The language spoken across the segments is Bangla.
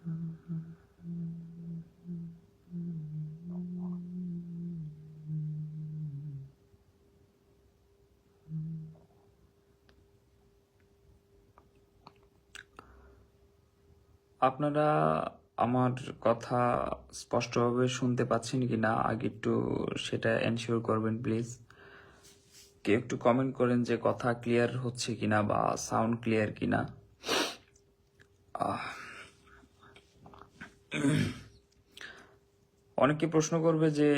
আপনারা আমার কথা স্পষ্টভাবে শুনতে পাচ্ছেন কিনা আগে একটু সেটা এনশিওর করবেন প্লিজ। কেউ একটু কমেন্ট করেন যে কথা ক্লিয়ার হচ্ছে কিনা বা সাউন্ড ক্লিয়ার কিনা। অনেকে প্রশ্ন করবে যে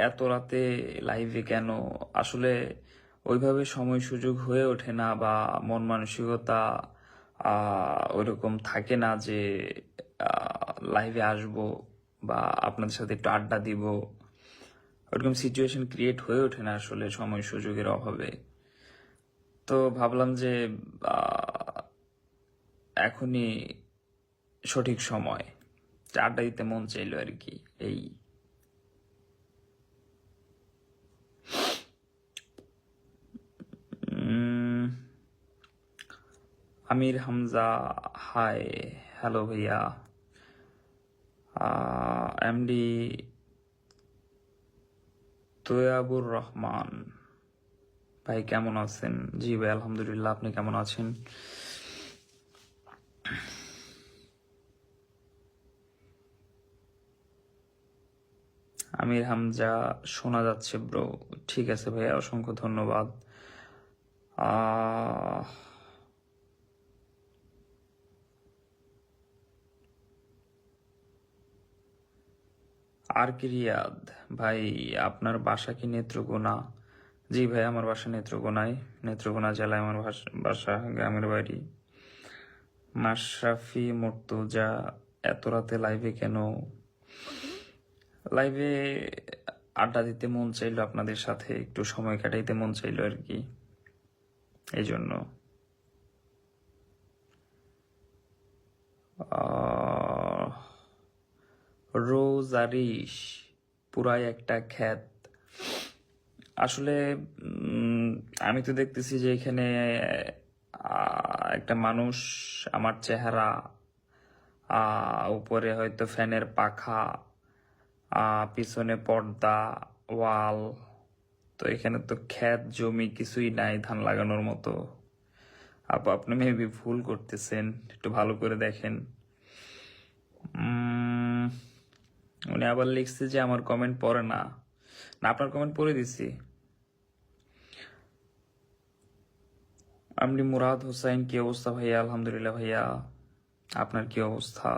এত রাতে লাইভে কেন, আসলে ওইভাবে সময় সুযোগ হয়ে ওঠে না বা মন মানসিকতা ওইরকম থাকে না যে লাইভে আসব বা আপনাদের সাথে একটু আড্ডা দিব, ওরকম সিচুয়েশন ক্রিয়েট হয়ে ওঠে না আসলে সময় সুযোগের অভাবে। তো ভাবলাম যে এখনই সঠিক সময়, আড্ডা দিতে মন চাইলো আর কি। এই আমির হামজা, হাই, হ্যালো ভাইয়া। এমডি তোয়াবুর রহমান ভাই কেমন আছেন? জি ভাই আলহামদুলিল্লাহ, আপনি কেমন আছেন? আমির হামজা শোনা যাচ্ছে ব্রো, ঠিক আছে ভাইয়া, অসংখ্য ধন্যবাদ। আর কি রিয়াদ ভাই, আপনার বাসা কি নেত্রকোনা? জি ভাই, আমার বাসা নেত্রকোনায়, নেত্রকোনা জেলায় আমার বাসা, গ্রামের বাড়ি। মাশরাফি মুর্তজা, এত রাতে লাইভে কেন? লাইভে আড্ডা দিতে মন চাইলো, আপনাদের সাথে একটু সময় কাটাইতে মন চাইলো আর কি, এই জন্য। রোজারিশ, পুরাই একটা খ্যাত। আসলে আমি তো দেখতেছি যে এখানে একটা মানুষ, আমার চেহারা, উপরে হয়তো ফ্যানের পাখা, পিছনে পর্দা, ওয়াল, তো এখানে তো ক্ষেত জমি কিছুই নাই ধান লাগানোর মতো। আপনি মেবি ভুল করতেছেন, একটু ভালো করে দেখেন। উনি আবার লিখছে যে আমার কমেন্ট পড়ে না। না, আপনার কমেন্ট পড়ে দিছি। আমি মুরাদ হোসাইন, কি অবস্থা ভাইয়া? আলহামদুলিল্লাহ ভাইয়া, আপনার কি অবস্থা?